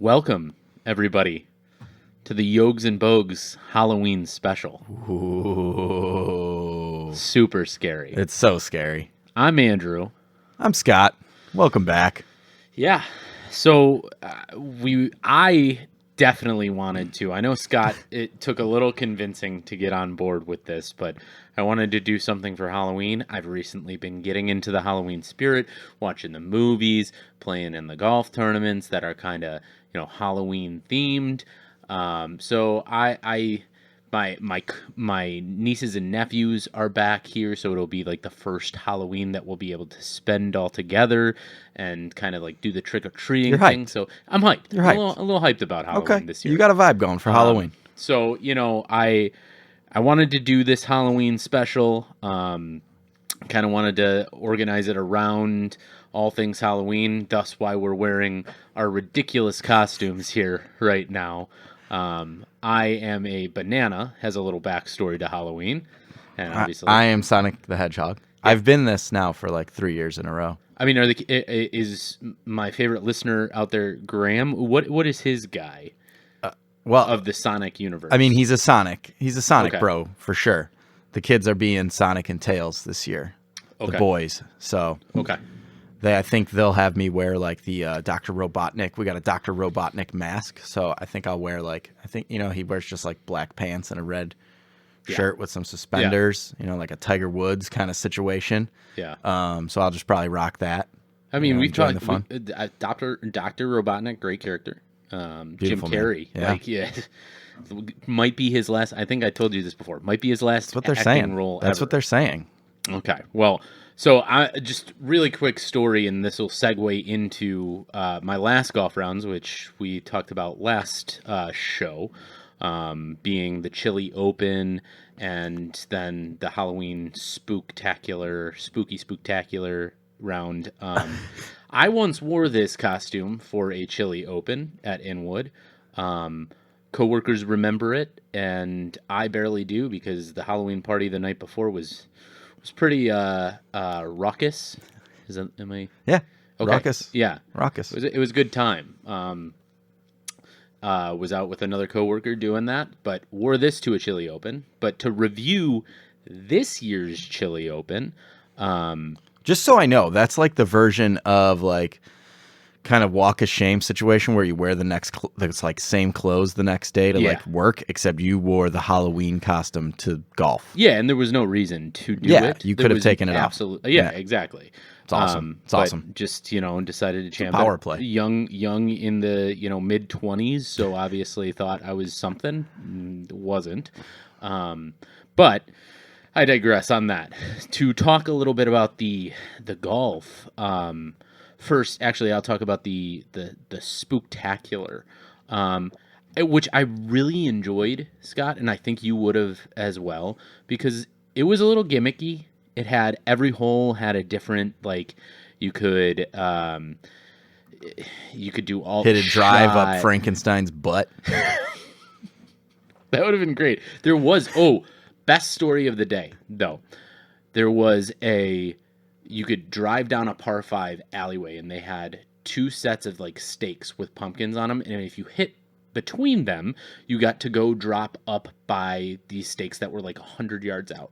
Welcome, everybody, to the Yogs and Bogues Halloween special. Ooh. Super scary. It's so scary. I'm Andrew. I'm Scott. Welcome back. Yeah. So I definitely wanted to. I know Scott. It took a little convincing to get on board with this, but I wanted to do something for Halloween. I've recently been getting into the Halloween spirit, watching the movies, playing in the golf tournaments that are kind of Halloween themed. My nieces and nephews are back here, so it'll be like the first Halloween that we'll be able to spend all together and kind of like do the trick or treating thing. So I'm hyped. You're hyped. A little hyped about Halloween this year. You got a vibe going for Halloween. So I wanted to do this Halloween special. Kind of wanted to organize it around all things Halloween. Thus, why we're wearing our ridiculous costumes here right now. I am a banana, has a little backstory to Halloween. And obviously I am Sonic the Hedgehog. Yeah. I've been this now for like 3 years in a row. I mean, is my favorite listener out there, Graham? What is his guy? Of the Sonic universe. I mean, he's a Sonic. He's a Sonic okay. bro, for sure. The kids are being Sonic and Tails this year. Okay. The boys. So okay. I think they'll have me wear like the Dr. Robotnik. We got a Dr. Robotnik mask, so I think I'll wear he wears just like black pants and a red shirt with some suspenders. Yeah. Like a Tiger Woods kind of situation. Yeah. So I'll just probably rock that. I mean, we've talked the fun. Dr. Robotnik, great character. Jim Carrey, might be his last. I think I told you this before. Might be his last. That's what they're saying. Role. That's ever. what they're saying. Okay. Well. So just really quick story, and this will segue into my last golf rounds, which we talked about last show, being the Chili Open and then the Halloween Spooktacular round. I once wore this costume for a Chili Open at Inwood. Coworkers remember it, and I barely do because the Halloween party the night before was pretty raucous. Am I? Yeah. Okay. Raucous. Yeah. Raucous. It was a good time. Was out with another coworker doing that, but wore this to a Chili Open. But to review this year's Chili Open, just so I know, that's like the version of like kind of walk of shame situation where you wear it's like same clothes the next day to like work, except you wore the Halloween costume to golf. Yeah, and there was no reason to do it. Yeah, you could have taken it off. Yeah, exactly. It's awesome. It's awesome. Just decided to champ power play. Young in the mid-20s, so obviously thought I was something. Wasn't. But I digress on that. To talk a little bit about the golf. First, actually, I'll talk about the Spooktacular, which I really enjoyed, Scott, and I think you would have as well, because it was a little gimmicky. It had every hole had a different you could do all hit a drive up Frankenstein's butt. That would have been great. There was best story of the day though. There was you could drive down a par 5 alleyway, and they had 2 sets of stakes with pumpkins on them. And if you hit between them, you got to go drop up by these stakes that were 100 yards out.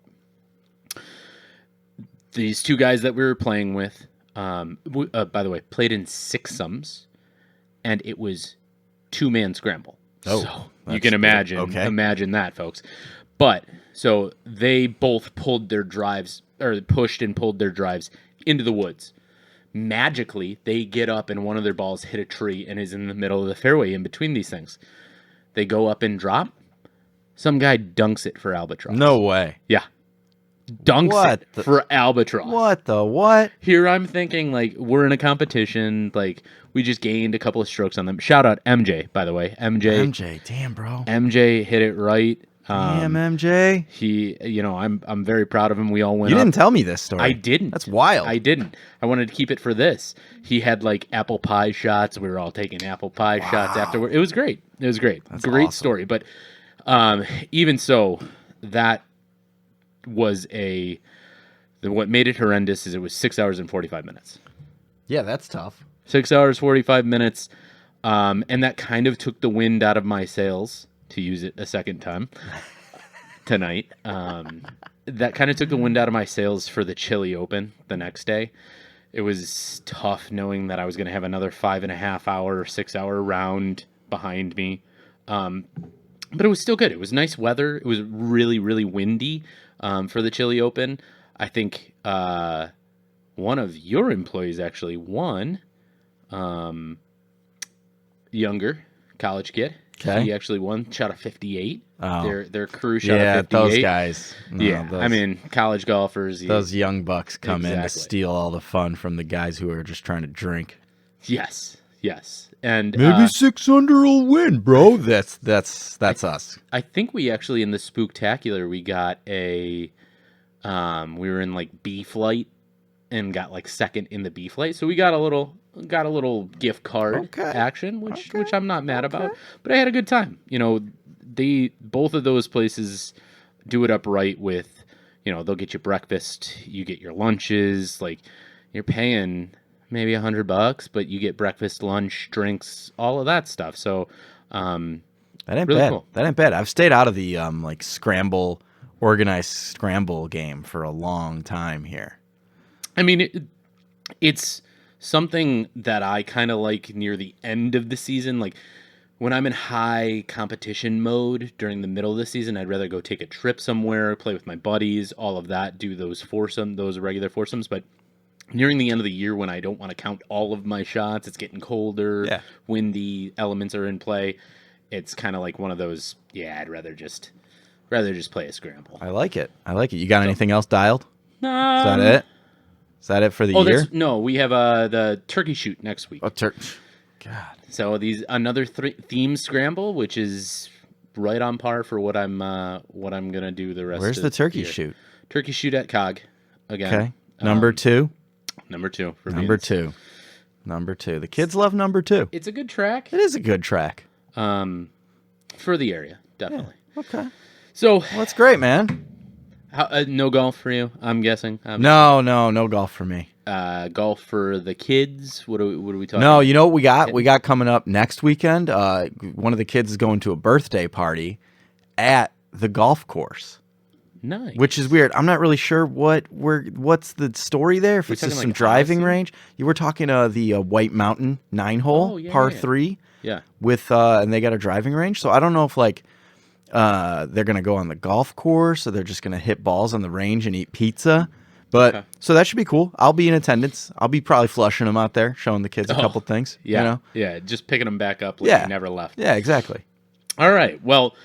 These 2 guys that we were playing with, by the way, played in 6-somes, and it was 2-man scramble. So you can imagine, imagine that, folks. But so they both pulled their drives, or pushed and pulled their drives into the woods. Magically, they get up and one of their balls hit a tree and is in the middle of the fairway in between these things. They go up and drop. Some guy dunks it for albatross. No way. Yeah. Dunks it for albatross. What the what? Here I'm thinking, we're in a competition. We just gained a couple of strokes on them. Shout out MJ, by the way. MJ, damn, bro. MJ hit it right. Damn, MJ. He, I'm very proud of him. We all went. You didn't tell me this story. I didn't. That's wild. I didn't. I wanted to keep it for this. He had apple pie shots. We were all taking apple pie shots afterward. It was great. That's great awesome. Story. But even so, that was what made it horrendous is it was 6 hours and 45 minutes. Yeah, that's tough. 6 hours, 45 minutes. And that kind of took the wind out of my sails, to use it a second time tonight. That kind of took the wind out of my sails for the Chili Open the next day. It was tough knowing that I was going to have another 5.5 hour or 6 hour round behind me. But it was still good. It was nice weather. It was really, really windy for the Chili Open. I think one of your employees actually won. Younger college kid. Okay. He actually won. Shot a 58. Oh. Their crew shot a 58. Those guys. No, Yeah, I mean, college golfers. Those young bucks come in to Exactly. steal all the fun from the guys who are just trying to drink. Yes. And Maybe 6 under will win, bro. That's us. I think we actually, in the Spooktacular, we got a... we were in, like, B flight and got, like, second in the B flight. So we got a little gift card action, which I'm not mad about. But I had a good time. You know, both of those places do it up right with, you know, they'll get you breakfast, you get your lunches, like you're paying maybe $100, but you get breakfast, lunch, drinks, all of that stuff. So that ain't really bad. cool. That ain't bad. I've stayed out of the like organized scramble game for a long time here. I mean, it's something that I kind of like near the end of the season. Like when I'm in high competition mode during the middle of the season, I'd rather go take a trip somewhere, play with my buddies, all of that, do those regular foursomes. But nearing the end of the year when I don't want to count all of my shots, it's getting colder, windy, elements are in play. It's kind of like one of those, I'd rather just play a scramble. I like it. You got anything else dialed? Is that it? Is that it for the year? No, we have the turkey shoot next week. Oh, God. So another theme scramble, which is right on par for what I'm gonna do the rest. Where's of the turkey year. shoot? Turkey shoot at COG again. Okay, number 2. Number 2. Number 2. Number 2. The kids love number 2. It's a good track. It is a good track. For the area, definitely. Yeah, okay. So that's great, man. No golf for you, I'm guessing. No golf for me. Golf for the kids. What are we talking? No, about? you know what we got? We got coming up next weekend. One of the kids is going to a birthday party at the golf course. Nice. Which is weird. I'm not really sure what's the story there. If it's just some driving range. You were talking the White Mountain 9-hole par 3. Yeah. With and they got a driving range. So I don't know if like they're gonna go on the golf course or they're just gonna hit balls on the range and eat pizza. But so that should be cool. I'll be in attendance. I'll be probably flushing them out there, showing the kids a couple things. Yeah. You know? Yeah. Just picking them back up like you never left. Yeah, exactly. All right. Well,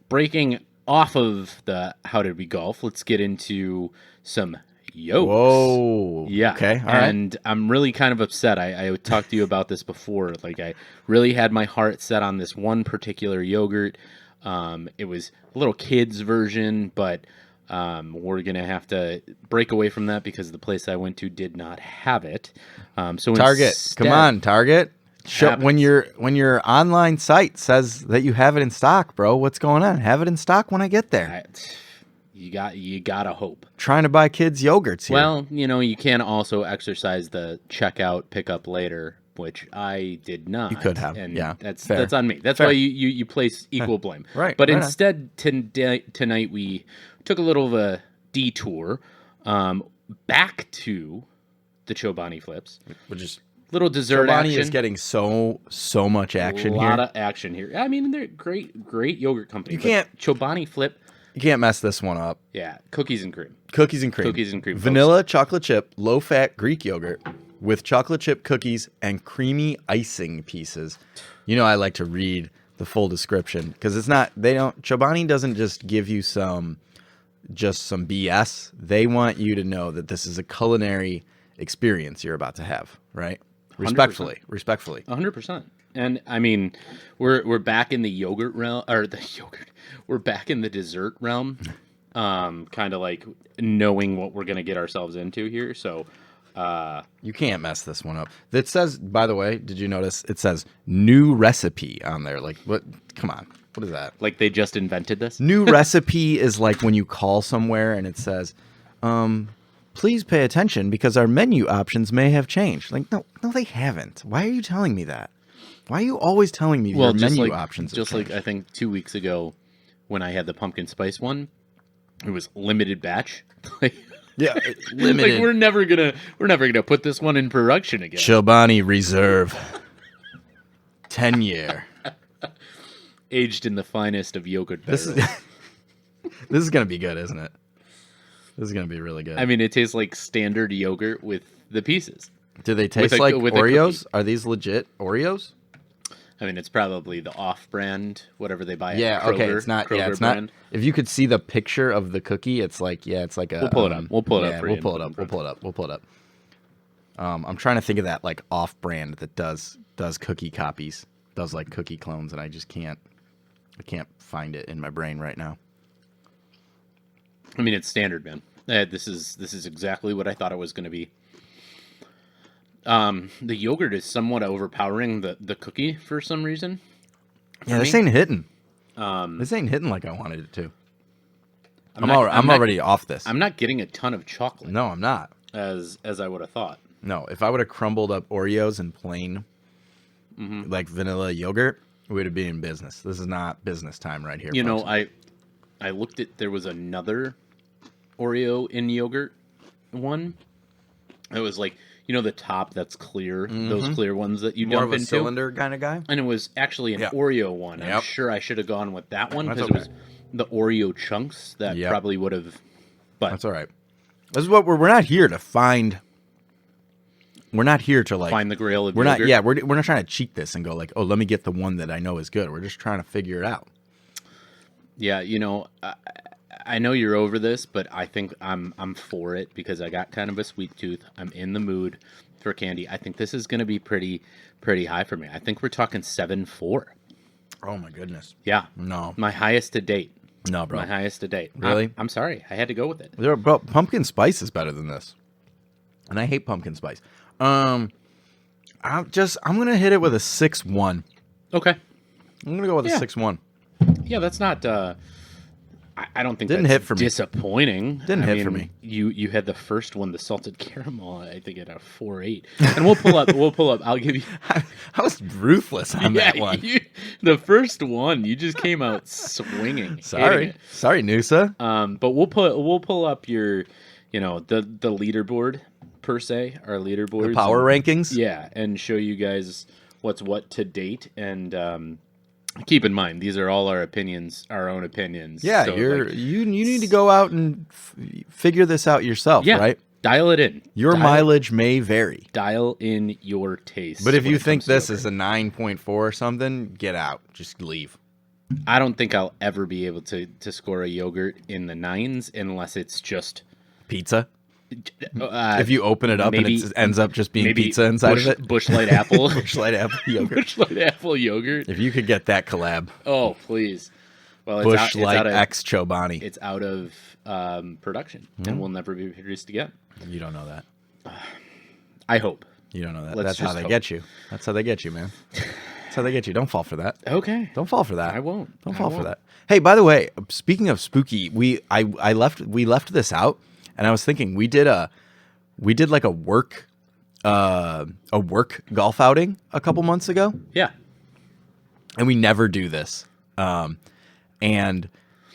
breaking off of the how did we golf, let's get into some yokes. Whoa. Yeah. Okay. All right. And I'm really kind of upset. I talked to you about this before. Like I really had my heart set on this one particular yogurt. It was a little kids version, but we're going to have to break away from that because the place I went to did not have it. So Target. instead, Come on, Target. When your online site says that you have it in stock, bro, what's going on? Have it in stock when I get there. You gotta hope. Trying to buy kids yogurts here. Well, you can also exercise the checkout, pick up later, which I did not. You could have, and yeah. That's Fair. on me. That's Fair. why you place equal blame. Right. But right instead, tonight we took a little of a detour back to the Chobani Flips, which is little dessert Chobani action. is getting so much action here. A lot of action here. I mean, they're great yogurt company. Chobani Flip. You can't mess this one up. Yeah, cookies and cream. Cookies and cream. Vanilla, chocolate chip, low-fat Greek yogurt with chocolate chip cookies and creamy icing pieces. You know I like to read the full description because Chobani doesn't just give you some BS. They want you to know that this is a culinary experience you're about to have, right? 100%. Respectfully. 100%. And I mean, we're back in the yogurt realm, or the yogurt. We're back in the dessert realm, kind of like knowing what we're gonna get ourselves into here. So you can't mess this one up. It says, by the way, did you notice? It says new recipe on there. Like what? Come on, what is that? Like they just invented this? New recipe is like when you call somewhere and it says, please pay attention because our menu options may have changed. Like, no, they haven't. Why are you telling me that? Why are you always telling me your menu options have just changed? like I think 2 weeks ago when I had the pumpkin spice one, it was limited batch. Yeah, limited. Like we're never gonna put this one in production again. Chobani Reserve, 10-year, aged in the finest of yogurt barrels. This is gonna be good, isn't it? This is gonna be really good. I mean, it tastes like standard yogurt with the pieces. Do they taste like Oreos? Are these legit Oreos? I mean, it's probably the off-brand, whatever they buy. Yeah, at Kroger, okay. It's not. Kroger Yeah, it's brand. not. If you could see the picture of the cookie, it's like it's like a. We'll pull it up. We'll pull it up. For We'll you pull it up. We'll pull it up. We'll pull it up. I'm trying to think of that like off-brand that does cookie copies, does like cookie clones, and I just can't. I can't find it in my brain right now. I mean, it's standard, man. This is exactly what I thought it was going to be. The yogurt is somewhat overpowering the cookie for some reason. Yeah, this ain't hitting. This ain't hitting like I wanted it to. I'm already off this. I'm not getting a ton of chocolate. No, I'm not. As I would have thought. No, if I would have crumbled up Oreos and plain, like vanilla yogurt, we would have been in business. This is not business time right here. You folks. know, I looked at, there was another Oreo in yogurt one. It was like, you know, the top that's clear, those clear ones that you More dump of a into. cylinder kind of guy. And it was actually an Oreo one. Yep. I'm sure I should have gone with that one That's because it was the Oreo chunks that probably would have. But that's all right. This is what we're not here to find. We're not here to like find the grail of we're yogurt. not. Yeah, we're not trying to cheat this and go like, oh, let me get the one that I know is good. We're just trying to figure it out. Yeah, you know, I know you're over this, but I think I'm for it because I got kind of a sweet tooth. I'm in the mood for candy. I think this is going to be pretty high for me. I think we're talking 7.4. Oh my goodness. Yeah. No. My highest to date. No, bro. My highest to date. Really? I'm sorry. I had to go with it. Bro, pumpkin spice is better than this, and I hate pumpkin spice. I'm gonna hit it with a 6.1. Okay. I'm gonna go with a 6.1. Yeah, that's not. I don't think Didn't that's hit for me. Disappointing. Didn't hit for me. You had the first one, the salted caramel. I think at a 4.8, and we'll pull up. I'll give you. I was ruthless on that one. The first one, you just came out swinging. Sorry, Noosa. But we'll pull up your, the leaderboard per se, our leaderboard, The power rankings. Yeah, and show you guys what's what to date, and keep in mind these are all our opinions, our own opinions. Yeah, so, you need to go out and figure this out yourself, right? Dial it in. Your mileage may vary. Dial in your taste. But if you think this is a 9.4 or something, get out. Just leave. I don't think I'll ever be able to score a yogurt in the 9s unless it's just pizza. If you open it up and it ends up just being pizza inside of it. Bush Light Apple. Bush Light Apple yogurt. Bush Light Apple yogurt. If you could get that collab. Oh, please. Well, Bush Light X Chobani. It's out of production and will never be produced again. You don't know that. I hope. You don't know that. That's how they get you. That's how they get you, man. That's how they get you. Don't fall for that. Okay. Don't fall for that. I won't. Don't fall for that. Hey, by the way, speaking of spooky, we left this out, and I was thinking we did like a work golf outing a couple months ago. Yeah. And we never do this. And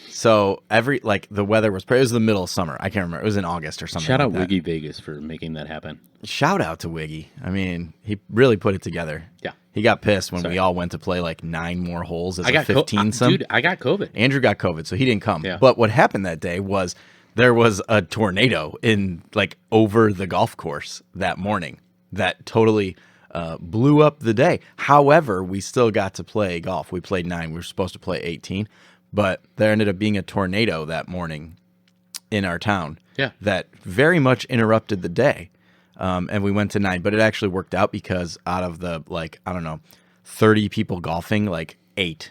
so the weather was it was the middle of summer. I can't remember. It was in August or something. Shout out like that. Wiggy Vegas for making that happen. Shout out to Wiggy. I mean, he really put it together. Yeah. He got pissed when we all went to play like 9 more holes as a 15-some. Dude, I got COVID. Andrew got COVID, so he didn't come. Yeah. But what happened that day was there was a tornado over the golf course that morning that totally blew up the day. However, we still got to play golf. We played 9. We were supposed to play 18. But there ended up being a tornado that morning in our town that very much interrupted the day. And we went to 9, but it actually worked out because out of the 30 people golfing, 8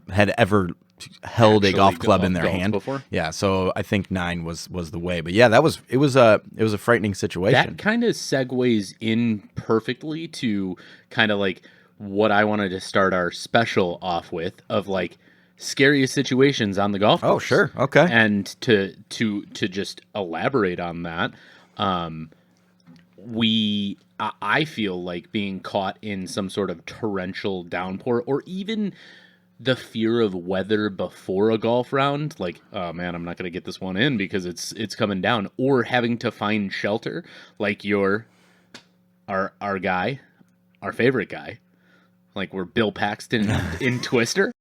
had ever held a golf club in their hand before. Yeah, so I think 9 was the way. But yeah, it was a frightening situation. That kind of segues in perfectly to kind of what I wanted to start our special off with of scariest situations on the golf course. Oh, sure. Okay. And to just elaborate on that, I feel like being caught in some sort of torrential downpour, or even the fear of weather before a golf round, like, oh man, I'm not going to get this one in because it's coming down, or having to find shelter, like our guy, our favorite guy, like we're Bill Paxton in Twister.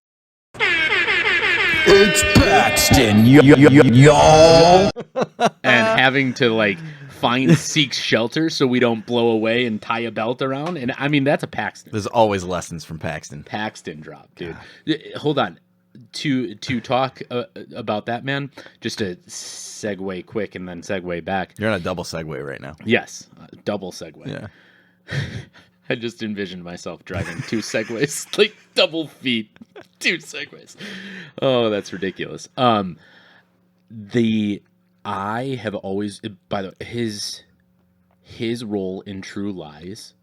It's Paxton, y'all. And having to like seek shelter so we don't blow away and tie a belt around. And I mean, that's a Paxton. There's always lessons from Paxton. Paxton drop, dude. Hold on. To talk about that, man, just to segue quick and then segue back. You're on a double segue right now. Yes, double segue. Yeah. I just envisioned myself driving 2 segways, like double feet, 2 segways. Oh, that's ridiculous. I have always, by the way, his role in True Lies,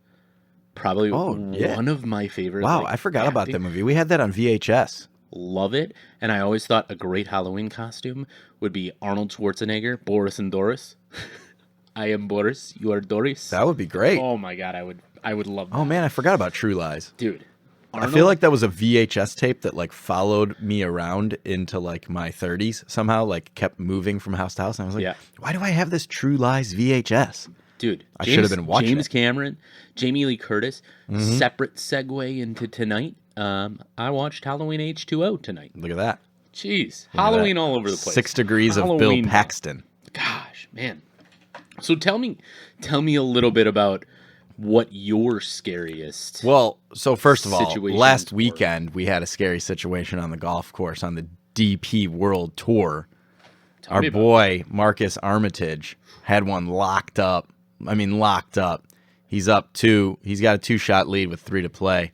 probably one of my favorite. Wow, like, I forgot about that movie. We had that on VHS. Love it. And I always thought a great Halloween costume would be Arnold Schwarzenegger, Boris and Doris. I am Boris, you are Doris. That would be great. Oh my god, I would love that. Oh man, I forgot about True Lies. Dude. Arnold? I feel like that was a VHS tape that like followed me around into like my 30s somehow, like kept moving from house to house. And I was like, why do I have this True Lies VHS? Dude, I should have been watching James Cameron, Jamie Lee Curtis, separate segue into tonight. I watched Halloween H2O tonight. Look at that. Jeez. Halloween all over the place. 6 degrees Halloween. of Bill Paxton. Gosh, man. So tell me a little bit about what your scariest. Well, so first of all, situations last were. weekend we had a scary situation on the golf course on the DP World Tour. Tell me Our about boy Marcus Armitage had one locked up. I mean, locked up. He's up 2. He's got a 2-shot lead with 3 to play.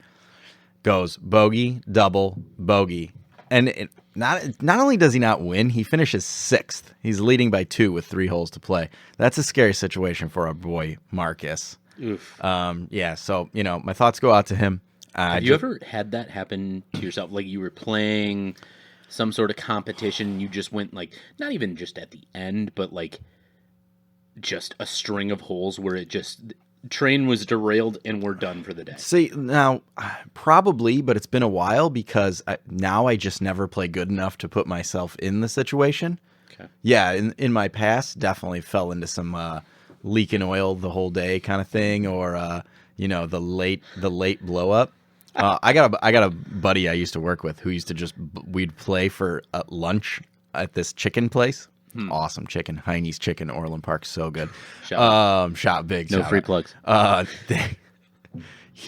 Goes bogey, double, bogey, and not only does he not win, he finishes 6th. He's leading by 2 with 3 holes to play. That's a scary situation for our boy Marcus. Oof. Yeah. So my thoughts go out to him. Have you ever had that happen to yourself? Like you were playing some sort of competition, you just went like not even just at the end, but like just a string of holes where it just train was derailed and we're done for the day. See, now probably, but it's been a while because now I just never play good enough to put myself in the situation. Okay. Yeah, in my past, definitely fell into some leaking oil the whole day kind of thing, or the late blow up. I got a buddy I used to work with who used to we'd play for lunch at this chicken place. Awesome chicken, Heine's Chicken, Orland Park, so good. Shot big. No free plugs.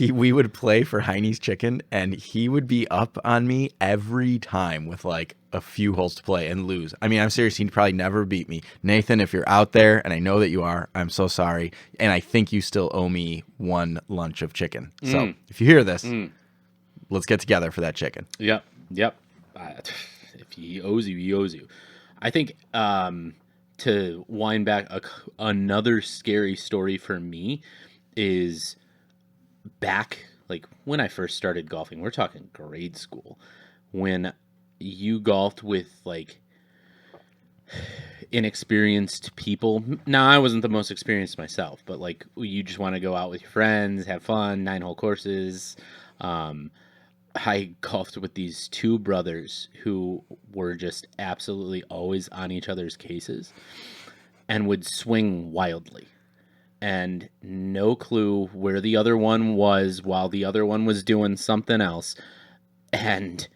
We would play for Heine's Chicken, and he would be up on me every time with like a few holes to play and lose. I mean, I'm serious. He'd probably never beat me. Nathan, if you're out there, and I know that you are, I'm so sorry. And I think you still owe me 1 lunch of chicken. So if you hear this, let's get together for that chicken. Yep. If he owes you, he owes you. I think to wind back, another scary story for me is back, like when I first started golfing, we're talking grade school, when you golfed with like inexperienced people. Now, I wasn't the most experienced myself, but like you just want to go out with your friends, have fun, 9-hole courses. I golfed with these 2 brothers who were just absolutely always on each other's cases and would swing wildly. And no clue where the other one was while the other one was doing something else. And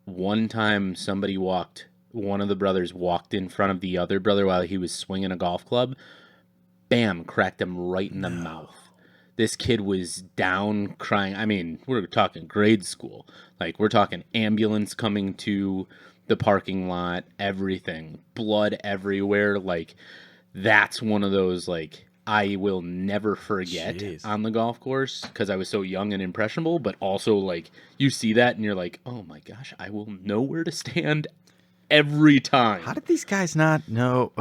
one time one of the brothers walked in front of the other brother while he was swinging a golf club. Bam, cracked him right in the mouth. This kid was down crying. I mean, we're talking grade school. Like, we're talking ambulance coming to the parking lot, everything. Blood everywhere. Like, that's one of those, like, I will never forget on the golf course because I was so young and impressionable. But also, like, you see that and you're like, oh my gosh, I will know where to stand every time. How did these guys not know?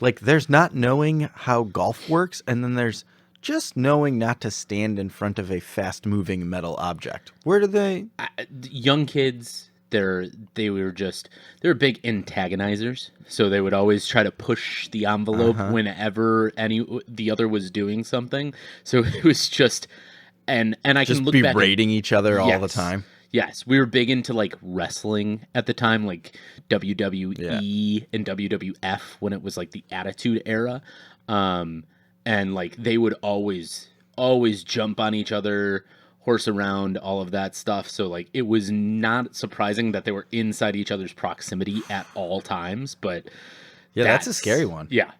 Like, there's not knowing how golf works, and then there's just knowing not to stand in front of a fast-moving metal object. Where do they? Young kids, they were big antagonizers. So they would always try to push the envelope whenever the other was doing something. So it was just and I Just can look berating each other all the Yes. time. Yes, we were big into like wrestling at the time, like WWE and WWF when it was like the Attitude Era, and like they would always jump on each other, horse around, all of that stuff. So like it was not surprising that they were inside each other's proximity at all times. But Yeah, that's a scary one. Yeah,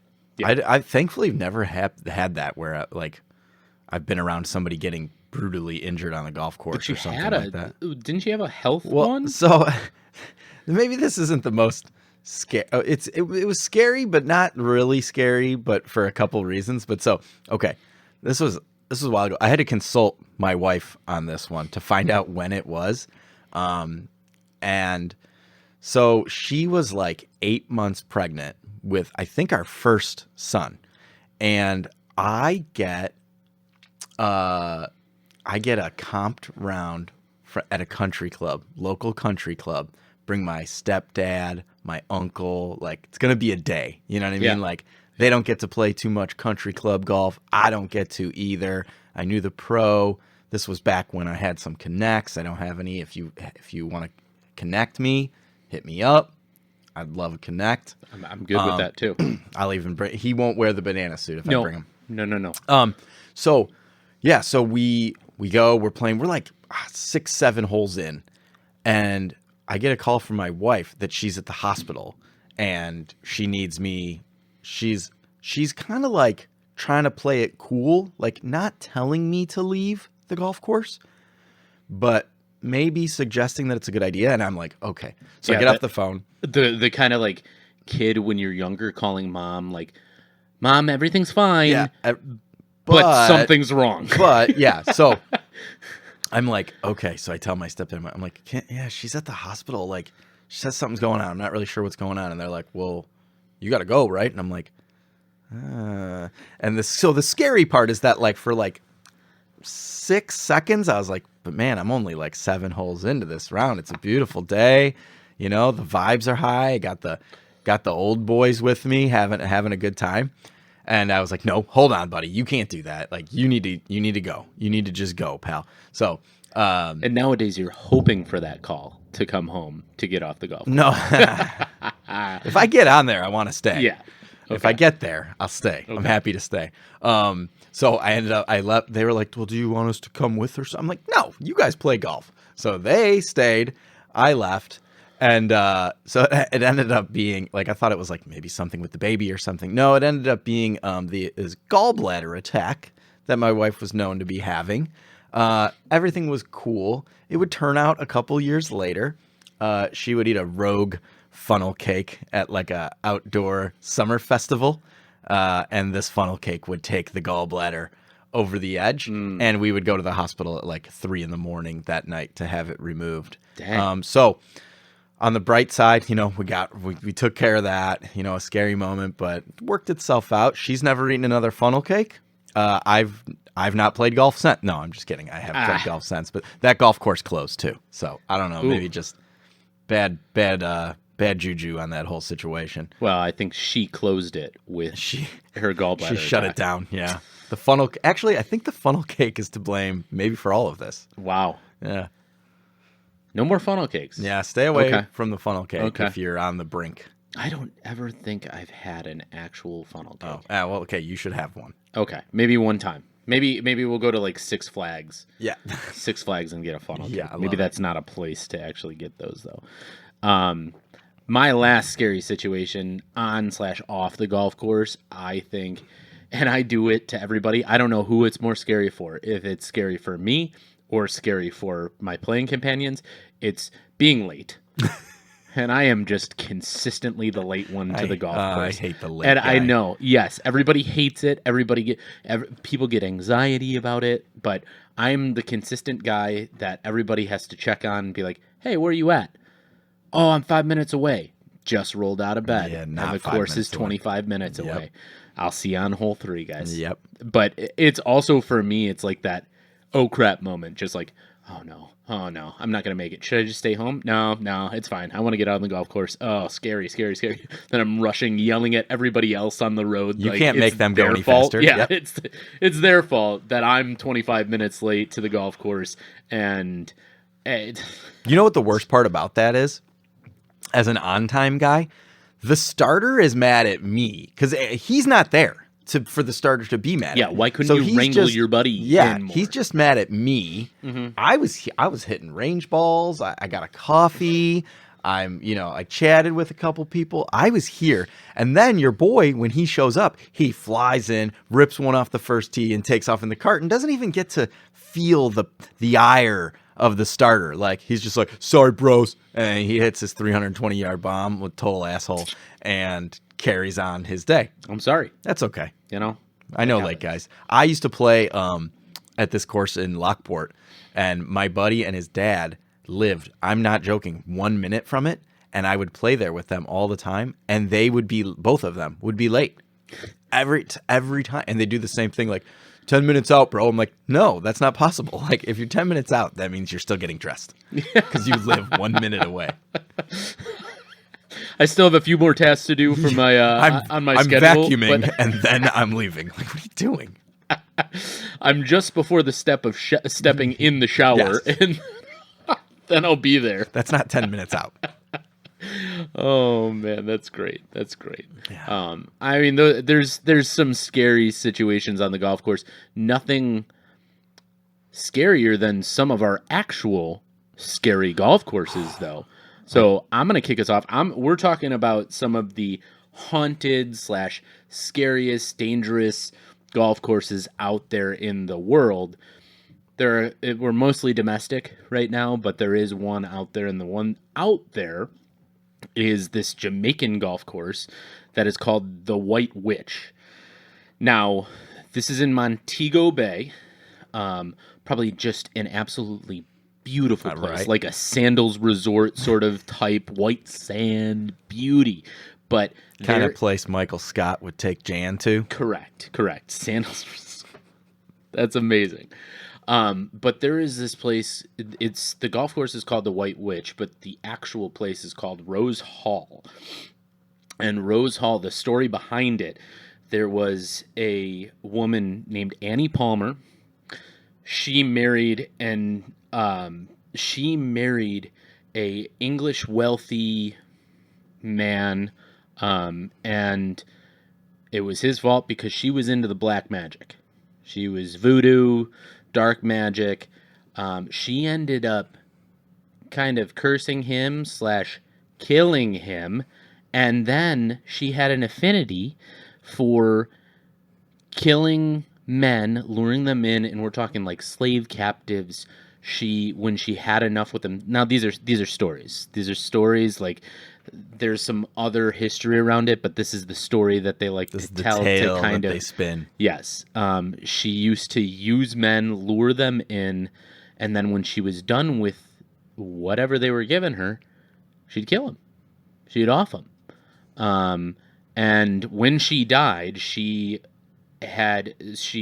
I thankfully never had that where like I've been around somebody getting brutally injured on the golf course but you or something had like that. Didn't you have a health Well, one? so maybe this isn't the most scary. It was scary, but not really scary, but for a couple reasons. But so okay, this was a while ago. I had to consult my wife on this one to find out when it was, and so she was like 8 months pregnant with I think our first son, and I get a comped round at a country club, local country club. Bring my stepdad, my uncle. Like it's gonna be a day. You know what I mean? Like they don't get to play too much country club golf. I don't get to either. I knew the pro. This was back when I had some connects. I don't have any. If you want to connect me, hit me up. I'd love a connect. I'm good with that too. I'll even bring. He won't wear the banana suit if I bring him. No. So yeah, so we go, we're playing, we're like 6-7 holes in, and I get a call from my wife that she's at the hospital and she needs me. She's kind of like trying to play it cool, like not telling me to leave the golf course, but maybe suggesting that it's a good idea. And I'm like, okay. So I get off the phone. The kind of like kid when you're younger calling mom, like, Mom, everything's fine. Yeah. But something's wrong. But yeah, so I'm like, okay. So I tell my stepdad, I'm like, she's at the hospital. Like, she says something's going on. I'm not really sure what's going on. And they're like, well, you got to go, right? And I'm like, so the scary part is that like for like 6 seconds, I was like, but man, I'm only like 7 holes into this round. It's a beautiful day. You know, the vibes are high. I got the old boys with me having a good time. And I was like, no, hold on, buddy. You can't do that. Like, you need to go. You need to just go, pal. So, and nowadays you're hoping for that call to come home to get off the golf course. No. If I get on there, I want to stay. Yeah. Okay. If I get there, I'll stay. Okay. I'm happy to stay. So I left. They were like, well, do you want us to come with her? So I'm like, no, you guys play golf. So they stayed. I left. And so it ended up being like, I thought it was like maybe something with the baby or something. No, it ended up being his gallbladder attack that my wife was known to be having. Everything was cool. It would turn out a couple years later, she would eat a rogue funnel cake at like a outdoor summer festival. And this funnel cake would take the gallbladder over the edge. And we would go to the hospital at like 3 a.m. that night to have it removed. Dang. So on the bright side, you know, we took care of that, you know, a scary moment, but worked itself out. She's never eaten another funnel cake. I've not played golf since. No, I'm just kidding. I have played golf since, but that golf course closed too. So I don't know, maybe just bad juju on that whole situation. Well, I think she closed it with her gallbladder. She shut it down. Yeah. Actually, I think the funnel cake is to blame maybe for all of this. Wow. Yeah. No more funnel cakes. Yeah, stay away from the funnel cake if you're on the brink. I don't ever think I've had an actual funnel cake. Oh, well, okay, you should have one. Okay, maybe one time. Maybe we'll go to like Six Flags. Yeah. Six Flags and get a funnel cake. Yeah, Maybe that's not a place to actually get those though. My last scary situation on/off the golf course, I think, and I do it to everybody. I don't know who it's more scary for. If it's scary for me or scary for my playing companions, it's being late. And I am just consistently the late one to the golf course. I hate the late and guy. I know, yes, everybody hates it. People get anxiety about it, but I'm the consistent guy that everybody has to check on and be like, hey, where are you at? Oh, I'm 5 minutes away. Just rolled out of bed. Yeah, and not the 5 course is minutes 25 minutes Yep. away. I'll see you on hole 3, guys. Yep. But it's also for me, it's like that, oh crap moment. Just like, Oh no. Oh no. I'm not gonna make it. Should I just stay home? No, no, it's fine. I want to get out on the golf course. Oh, scary, scary, scary. Then I'm rushing, yelling at everybody else on the road. You like, can't make it's them go their any fault. faster. Yeah, Yep. it's their fault that I'm 25 minutes late to the golf course. And it, You know what the worst part about that is? As an on-time guy, the starter is mad at me because he's not there for the starter to be mad yeah, at. why couldn't So you he's wrangle just- your buddy Yeah, in more? he's just mad at me. Mhm. I was hitting range balls. I got a coffee. I chatted with a couple people. I was here. And then your boy, when he shows up, he flies in, rips one off the first tee and takes off in the cart and doesn't even get to feel the ire of the starter. Like, he's just like, sorry, bros. And he hits his 320-yard bomb with total asshole and carries on his day. I'm sorry. That's okay. You know? I know It lake happens. guys. I used to play at this course in Lockport, and my buddy and his dad lived, I'm not joking, 1 minute from it, and I would play there with them all the time, and both of them would be late every time, and they do the same thing, like 10 minutes out, bro. I'm like, no, that's not possible. Like, if you're 10 minutes out, that means you're still getting dressed because you live 1 minute away. I still have a few more tasks to do for my on my I'm schedule. vacuuming, but and then I'm leaving. Like, what are you doing? I'm just before the step of stepping in the shower, Yes. and then I'll be there. That's not 10 minutes out. Oh man, that's great. That's great. Yeah. I mean, there's some scary situations on the golf course. Nothing scarier than some of our actual scary golf courses, though. So I'm gonna kick us off. We're talking about some of the haunted / scariest, dangerous golf courses out there in the world. We're mostly domestic right now, but there is one out there, and the one out there is this Jamaican golf course that is called the White Witch. Now, this is in Montego Bay, probably just an absolutely beautiful place, Right. like a sandals resort sort of type, white sand beauty. But Kind there- of place Michael Scott would take Jan to. Correct. Sandals resort. That's amazing. But there is this place. The golf course is called the White Witch, but the actual place is called Rose Hall. And Rose Hall, the story behind it, there was a woman named Annie Palmer. She married a English wealthy man, and it was his fault because she was into the black magic. She was voodoo, dark magic. She ended up kind of cursing him / killing him, and then she had an affinity for killing men, luring them in, and we're talking like slave captives. When she had enough with them. Now these are stories. These are stories. Like, there's some other history around it, but this is the story that they like This is to the tell tale to kind that of they spin. Yes. She used to use men, lure them in, and then when she was done with whatever they were giving her, she'd kill him. She'd off him. And when she died, she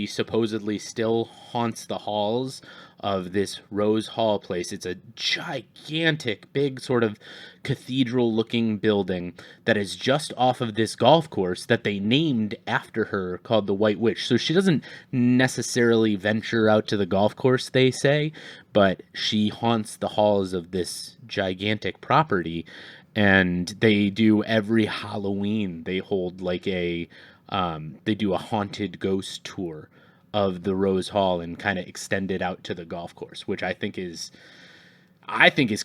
supposedly still haunts the halls of this Rose Hall place. It's a gigantic, big sort of cathedral-looking building that is just off of this golf course that they named after her, called the White Witch. So she doesn't necessarily venture out to the golf course, they say, but she haunts the halls of this gigantic property. And they do every Halloween, they hold like they do a haunted ghost tour of the Rose Hall and kind of extend it out to the golf course, which I think is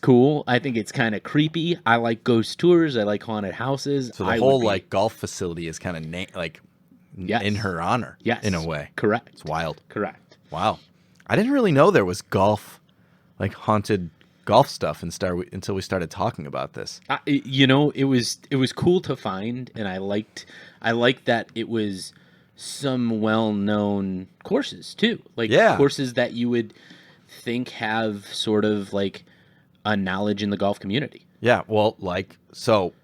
cool. I think it's kind of creepy. I like ghost tours. I like haunted houses. So the whole like golf facility is kind of Yes. in her honor. Yes. In a way. Correct. It's wild. Correct. Wow. I didn't really know there was like haunted golf stuff until we started talking about this. It was cool to find, and I liked that it was some well-known courses too, like courses that you would think have sort of like a knowledge in the golf community. Yeah, well,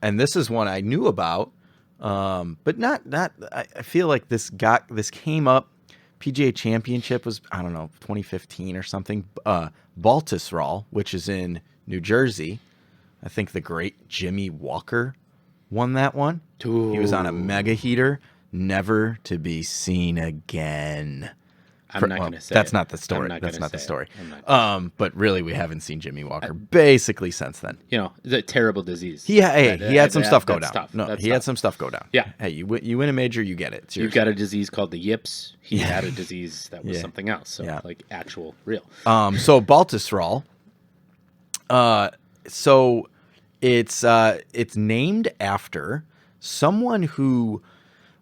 and this is one I knew about, but not. I feel like this came up. PGA Championship was, I don't know, 2015 or something. Baltusrol, which is in New Jersey. I think the great Jimmy Walker won that one. Ooh. He was on a mega heater, never to be seen again. I'm not going to say that's it. not the story. I'm not That's gonna not the say it. story. I'm not But really, we haven't seen Jimmy Walker basically since then. You know, it's a terrible disease. He had some stuff go down. Tough. No, That's he tough. had some stuff go down. Yeah. Hey, you win a major, you get it. It's yours. You've got a disease called the yips. He Yeah. had a disease that was Yeah. something else. So Yeah. like actual real. So Baltusrol. So it's named after someone who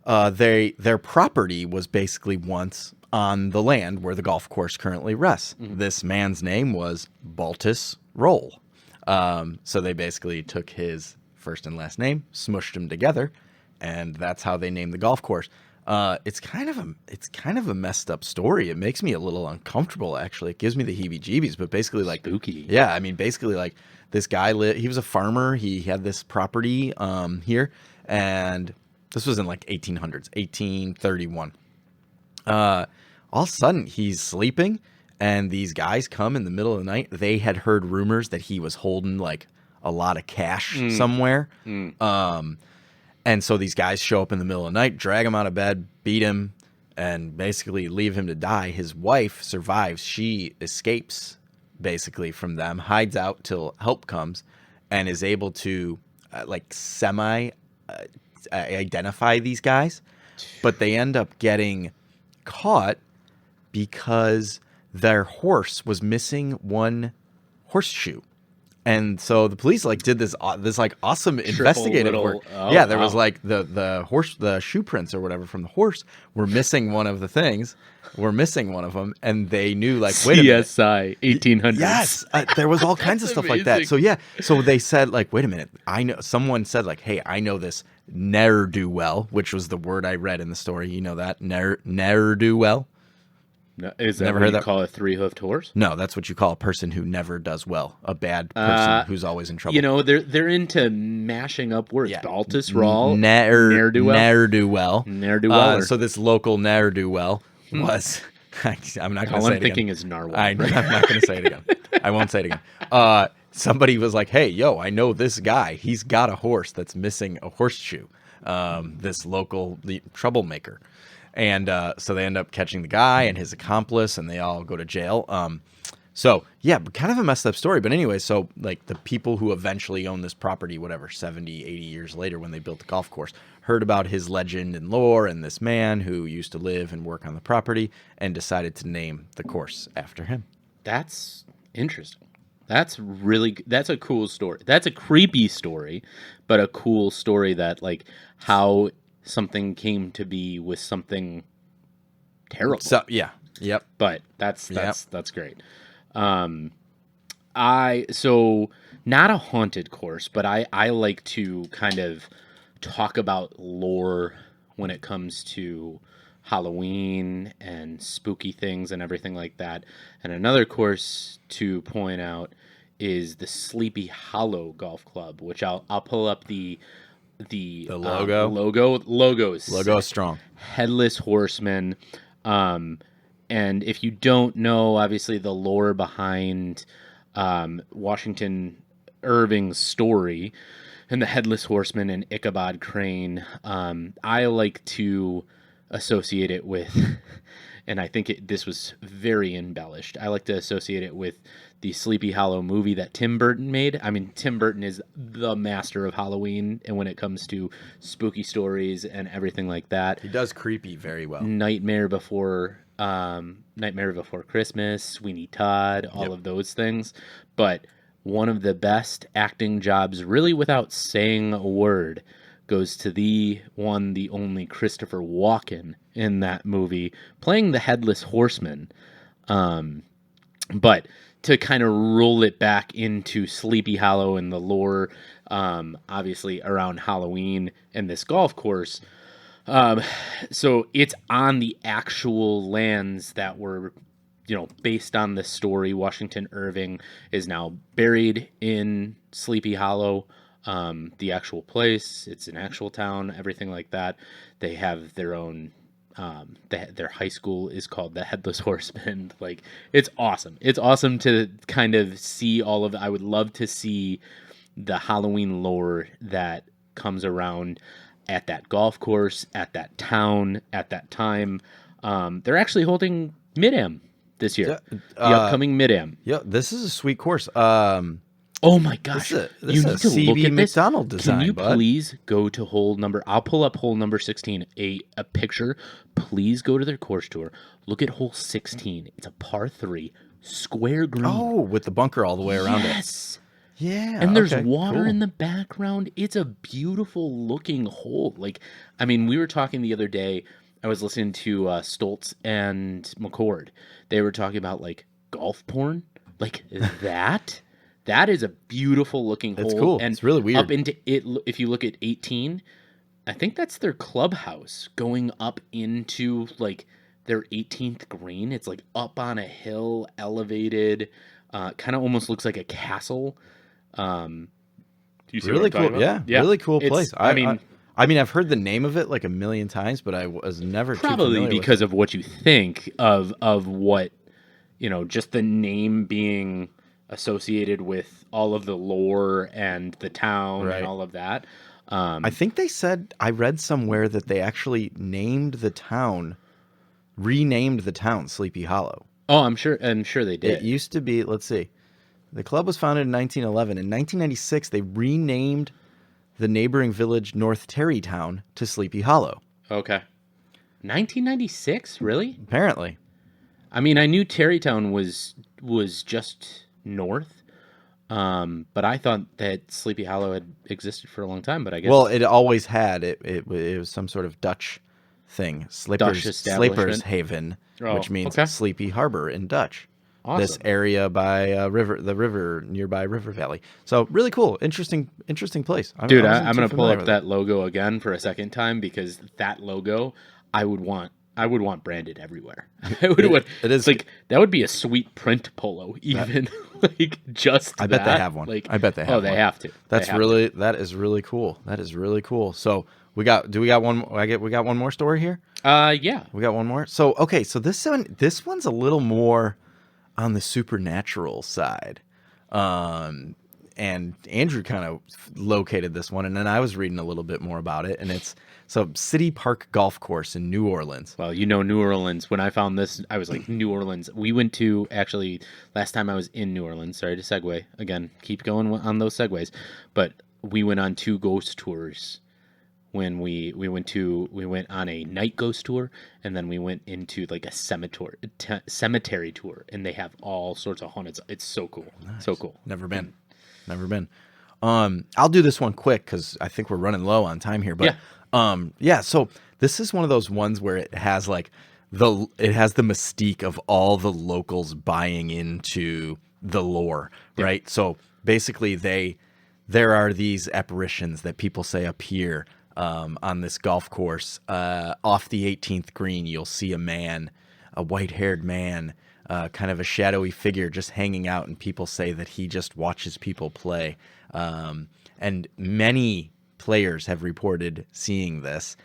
their property was basically once on the land where the golf course currently rests. Mm-hmm. This man's name was Baltus Roll. So they basically took his first and last name, smushed them together, and that's how they named the golf course. It's kind of a messed up story. It makes me a little uncomfortable, actually. It gives me the heebie-jeebies, but basically, like, Spooky. Yeah, I mean, basically, like, this guy he was a farmer. He had this property here, and this was in like 1800s, 1831. All of a sudden, he's sleeping, and these guys come in the middle of the night. They had heard rumors that he was holding like a lot of cash somewhere. And so these guys show up in the middle of the night, drag him out of bed, beat him, and basically leave him to die. His wife survives. She escapes basically from them, hides out till help comes, and is able to identify these guys. But they end up getting caught because their horse was missing one horseshoe. And so the police did this awesome investigative work. Oh, there was wow. the shoe prints or whatever from the horse were missing one of the things. Were missing one of them, and they knew wait a minute. CSI 1800s. Yes, there was all kinds of stuff like that. amazing. So they said wait a minute. I know someone said hey, I know this ne'er-do-well, which was the word I read in the story. You know that ne'er-do-well. No, is that Never what heard you that? call a three-hoofed horse? No, that's what you call a person who never does well. A bad person who's always in trouble. You know, they're into mashing up words. Yeah. Baltusrol, Ne'er-do-well. ne'er-do-well. Ne'er-do-weller. So this local ne'er-do-well was. I'm not going to All say I'm it thinking again. is narwhal. I'm not going to say it again. I won't say it again. Somebody was like, "Hey, yo, I know this guy. He's got a horse that's missing a horseshoe." This local troublemaker, and so they end up catching the guy and his accomplice, and they all go to jail. So yeah, but kind of a messed up story. But anyway, so the people who eventually own this property, whatever, 70, 80 years later when they built the golf course, heard about his legend and lore and this man who used to live and work on the property and decided to name the course after him. That's interesting. That's a cool story. That's a creepy story, but a cool story that how something came to be with something terrible. So yeah, yep. But that's great. So not a haunted course, but I like to kind of talk about lore when it comes to Halloween and spooky things and everything like that. And another course to point out is the Sleepy Hollow Golf Club, which I'll pull up the logo. Logo Logo strong. Headless Horseman. And if you don't know, obviously, the lore behind Washington Irving's story and the Headless Horseman and Ichabod Crane, I like to associate it with, and I think this was very embellished, I like to associate it with the Sleepy Hollow movie that Tim Burton made. I mean, Tim Burton is the master of Halloween, and when it comes to spooky stories and everything like that. He does creepy very well. Nightmare Before Christmas, Sweeney Todd, all of those things. But one of the best acting jobs, really without saying a word, goes to the only Christopher Walken in that movie, playing the Headless Horseman. But to kind of roll it back into Sleepy Hollow and the lore, obviously around Halloween and this golf course. So it's on the actual lands that were, based on this story. Washington Irving is now buried in Sleepy Hollow, the actual place. It's an actual town, everything like that. They have their own Their high school is called the Headless Horseman. Like, it's awesome. It's awesome to kind of see all of. I would love to see the Halloween lore that comes around at that golf course, at that town, at that time. They're actually holding Mid-Am this year. The upcoming Mid-Am. Yeah, this is a sweet course. Oh my gosh! This You need to look CV at this. McDonald design. Can you bud. please go to hole number? I'll pull up hole number 16. A picture. Please go to their course tour. Look at hole 16. It's a par 3, square green. Oh, with the bunker all the way around it. Yes. Yeah. And there's okay, water cool. in the background. It's a beautiful looking hole. Like, I mean, we were talking the other day. I was listening to Stoltz and McCord. They were talking about like golf porn, like that. That is a beautiful looking hole. It's cool. And it's really weird. up into it, if you look at 18, I think that's their clubhouse going up into like their 18th green. It's like up on a hill, elevated, kind of almost looks like a castle. Do you see really what I'm cool. talking about? Yeah, really cool place. I mean, I've heard the name of it like a million times, but I was never too probably familiar because with of what you think of what, just the name being associated with all of the lore and the town Right. and all of that. I think they said, I read somewhere that they actually renamed the town Sleepy Hollow. Oh, I'm sure they did. It used to be, let's see, the club was founded in 1911. In 1996, they renamed the neighboring village North Terrytown to Sleepy Hollow. Okay. 1996, really? Apparently. I mean, I knew Terrytown was just north, but I thought that Sleepy Hollow had existed for a long time. But I guess Well, it always had. It was some sort of Dutch thing. Dutch establishment. Slapers Haven, Oh, which means okay. Sleepy Harbor in Dutch. Awesome. This area by the river nearby River Valley. So really cool, interesting place. Dude, wasn't I'm too gonna pull familiar up with that logo again for a second time because that logo I would want branded everywhere. It is like that would be a sweet print polo, even like just. I bet they that. have one. Like, I bet they have. Oh, they one. have to. That is really cool. That is really cool. So we got one. We got one more story here. Yeah. We got one more. So okay, so this one's a little more on the supernatural side. And Andrew kind of located this one, and then I was reading a little bit more about it, and it's City Park Golf Course in New Orleans. Well, New Orleans. When I found this, I was like, New Orleans. We went to, actually, last time I was in New Orleans. Sorry to segue. Again, keep going on those segues. But we went on 2 ghost tours. When we went on a night ghost tour, and then we went into like a cemetery tour, and they have all sorts of haunted. It's so cool. Nice. So cool. Never been. I'll do this one quick because I think we're running low on time here. But so this is one of those ones where it has like the mystique of all the locals buying into the lore, right? So basically, there are these apparitions that people say appear on this golf course. Off the 18th green, you'll see a white-haired man. Kind of a shadowy figure just hanging out, and people say that he just watches people play. And many players have reported seeing this,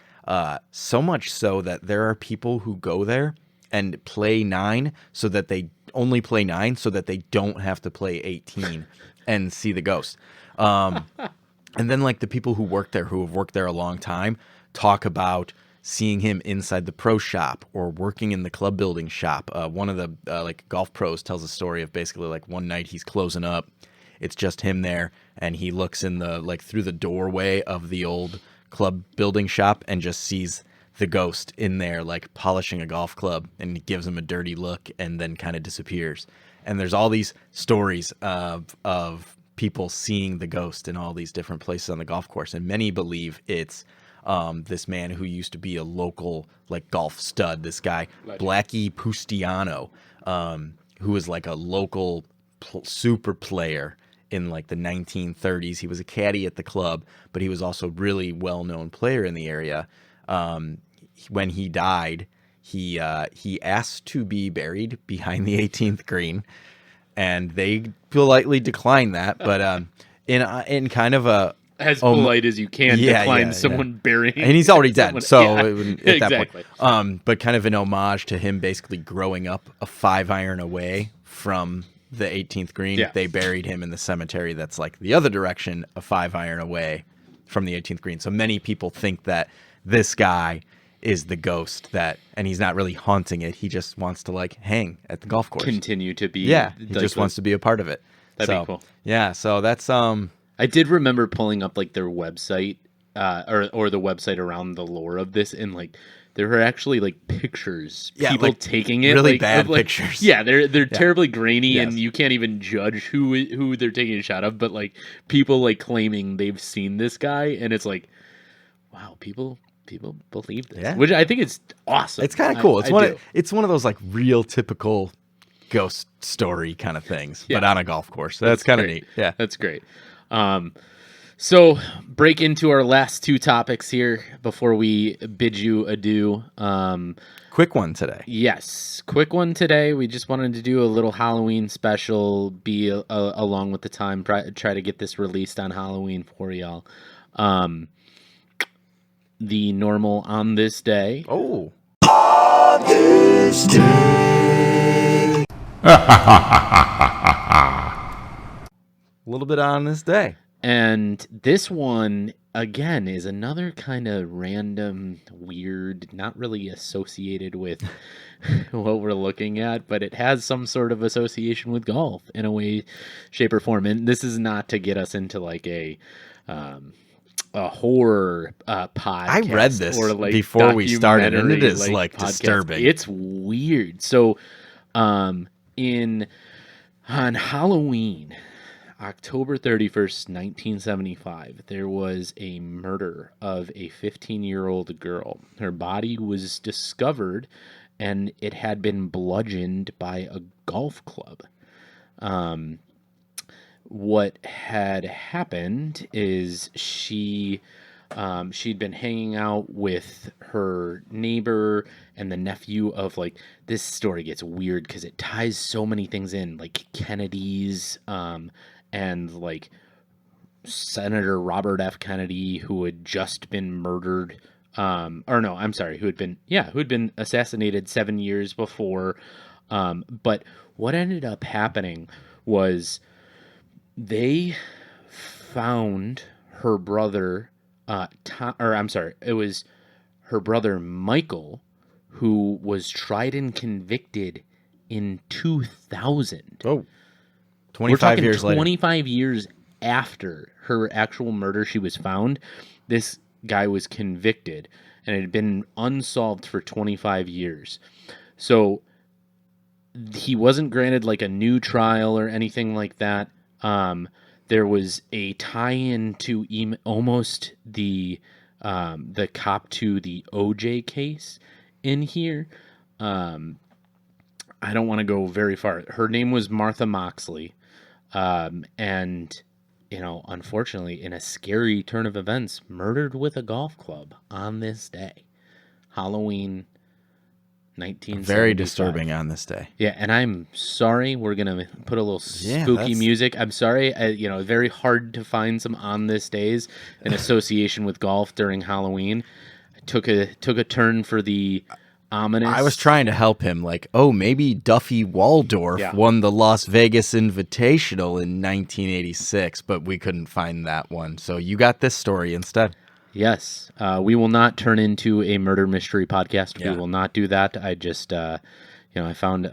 so much so that there are people who go there and play 9 so that they only play 9 so that they don't have to play 18 and see the ghost. And then like the people who work there, who have worked there a long time, talk about seeing him inside the pro shop or working in the club building shop. One of the like golf pros tells a story of basically like one night he's closing up. It's just him there, and he looks in the like through the doorway of the old club building shop and just sees the ghost in there like polishing a golf club, and he gives him a dirty look and then kind of disappears. And there's all these stories of people seeing the ghost in all these different places on the golf course, and many believe it's this man who used to be a local like golf stud, this guy Blackie Pustiano, who was like a local super player in like the 1930s. He was a caddy at the club, but he was also really well-known player in the area. When he died, he asked to be buried behind the 18th green, and they politely declined that. But in kind of as polite as you can decline someone burying, and he's already dead. So at exactly. that point, but kind of an homage to him basically growing up a 5 iron away from the 18th green. Yeah. They buried him in the cemetery that's like the other direction, a 5 iron away from the 18th green. So many people think that this guy is the ghost and he's not really haunting it. He just wants to like hang at the golf course. Continue to be. Yeah. He just wants to be a part of it. That'd be cool. Yeah. So that's, I did remember pulling up like their website, or the website around the lore of this, and like there were actually like pictures, people like, taking it, really like, bad like, pictures. Yeah, they're terribly grainy, and you can't even judge who they're taking a shot of. But like people like claiming they've seen this guy, and it's like, wow, people believe this, which I think is awesome. It's kind of cool. It's one of those like real typical ghost story kind of things, but on a golf course. That's kind of neat. Yeah, that's great. So break into our last 2 topics here before we bid you adieu. Quick one today. Yes, quick one today. We just wanted to do a little Halloween special, be along with the time, try to get this released on Halloween for y'all. The normal on this day. Oh. On this day. A little bit on this day. And this one, again, is another kind of random, weird, not really associated with what we're looking at, but it has some sort of association with golf in a way, shape, or form. And this is not to get us into like a horror podcast. I read this or like before we started, and it is like disturbing. It's weird. So, on Halloween, October 31st, 1975, there was a murder of a 15-year-old girl. Her body was discovered, and it had been bludgeoned by a golf club. What had happened is she'd been hanging out with her neighbor and the nephew of, like, this story gets weird because it ties so many things in, like Kennedy's, and like Senator Robert F. Kennedy, who had just been murdered, who had been assassinated 7 years before. But what ended up happening was they found her brother, it was her brother Michael, who was tried and convicted in 2000. Oh. 25 years later. 25 years after her actual murder, she was found. This guy was convicted, and it had been unsolved for 25 years. So he wasn't granted like a new trial or anything like that. There was a tie-in to almost the cop to the OJ case in here. I don't want to go very far. Her name was Martha Moxley. And, unfortunately, in a scary turn of events, murdered with a golf club on this day, Halloween, 1975. Very disturbing on this day. Yeah, and I'm sorry. We're gonna put a little spooky music. I'm sorry. Very hard to find some on this days in association with golf during Halloween. I took a turn for the ominous. I was trying to help him, like, maybe Duffy Waldorf won the Las Vegas Invitational in 1986, but we couldn't find that one. So you got this story instead. Yes. We will not turn into a murder mystery podcast. Yeah. We will not do that. I just, I found,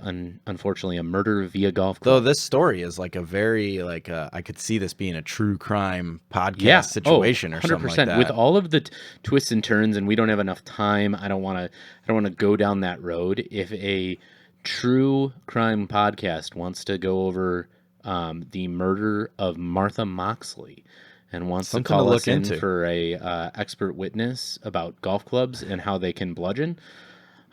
unfortunately, a murder via golf club. Though this story is like a very, I could see this being a true crime podcast situation or something like that. With all of the twists and turns, and we don't have enough time. I don't want to go down that road. If a true crime podcast wants to go over the murder of Martha Moxley and wants to call us in for a expert witness about golf clubs and how they can bludgeon,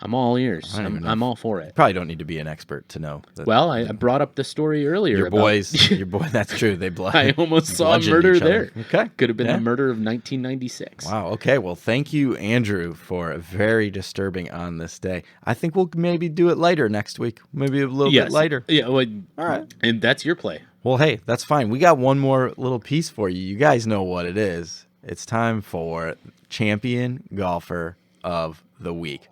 I'm all ears. I'm all for it. Probably don't need to be an expert to know. Well, I brought up the story earlier. Your boy, that's true. They I almost saw a murder there. Okay. Could have been the murder of 1996. Wow. Okay. Well, thank you, Andrew, for a very disturbing on this day. I think we'll maybe do it later next week. Maybe a little bit later. Yeah. Well, all right. And that's your play. Well, hey, that's fine. We got one more little piece for you. You guys know what it is. It's time for Champion Golfer of the Week.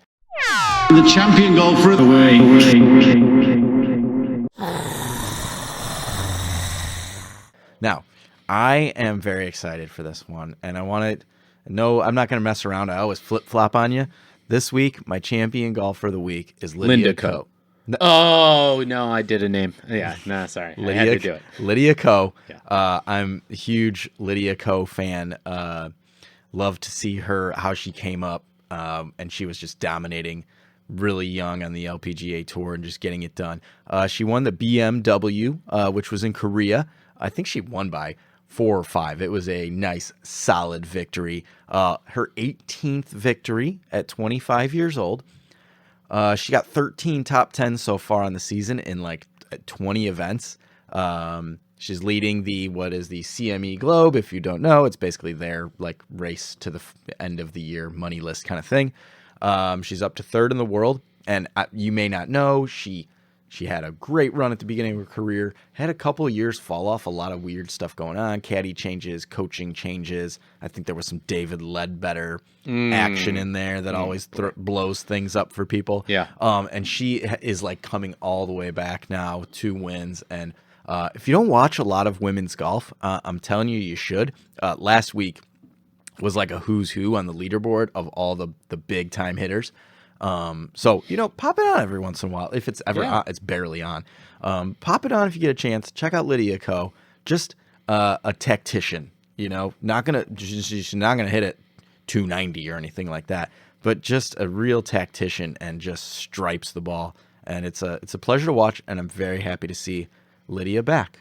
The champion golfer of the week. Now, I am very excited for this one, and I want to no, I'm not going to mess around. I always flip-flop on you. This week, my champion golfer of the week is Lydia Ko. Oh, no, I did a name. Yeah, no, sorry. I had to do it. Lydia Ko. Yeah. I'm a huge Lydia Ko fan. Love to see her, how she came up, and she was just dominating really young on the LPGA Tour and just getting it done. She won the BMW, which was in Korea. I think she won by 4 or 5. It was a nice, solid victory. Her 18th victory at 25 years old. She got 13 top 10 so far on the season in like 20 events. She's leading the CME Globe. If you don't know, it's basically their like race to the end of the year money list kind of thing. She's up to 3rd in the world, and you may not know, she had a great run at the beginning of her career, had a couple of years fall off, a lot of weird stuff going on, caddy changes, coaching changes. I think there was some David Ledbetter action in there that always blows things up for people. Yeah. And she is like coming all the way back now, 2 wins. And if you don't watch a lot of women's golf, I'm telling you, you should. Last week was like a who's who on the leaderboard of all the big time hitters. So, pop it on every once in a while. If it's ever on, it's barely on. Pop it on if you get a chance. Check out Lydia Ko. Just a tactician, she's not gonna hit it 290 or anything like that, but just a real tactician and just stripes the ball. And it's a pleasure to watch, and I'm very happy to see Lydia back.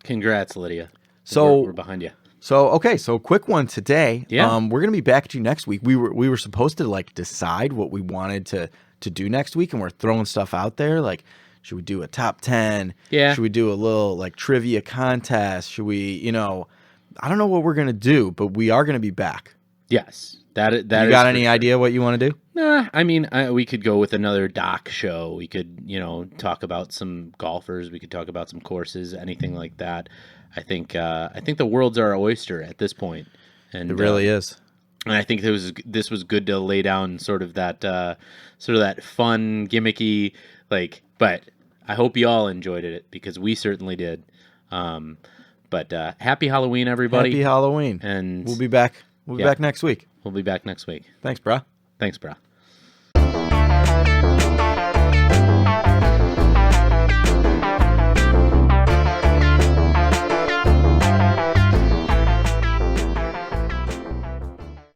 Congrats, Lydia. So we're behind you. So quick one today. Yeah. We're gonna be back to you next week. We were supposed to like decide what we wanted to do next week, and we're throwing stuff out there. Like, should we do a top 10? Yeah. Should we do a little like trivia contest? Should we, I don't know what we're gonna do, but we are gonna be back. Yes. That You got any idea what you want to do? Nah, I mean, we could go with another doc show. We could, talk about some golfers. We could talk about some courses, anything like that. I think the world's our oyster at this point, and It really is. And I think this was good to lay down sort of that fun, gimmicky, but I hope you all enjoyed it because we certainly did. But happy Halloween, everybody! Happy Halloween, and we'll be back. We'll be back next week. We'll be back next week. Thanks, brah. Thanks, brah.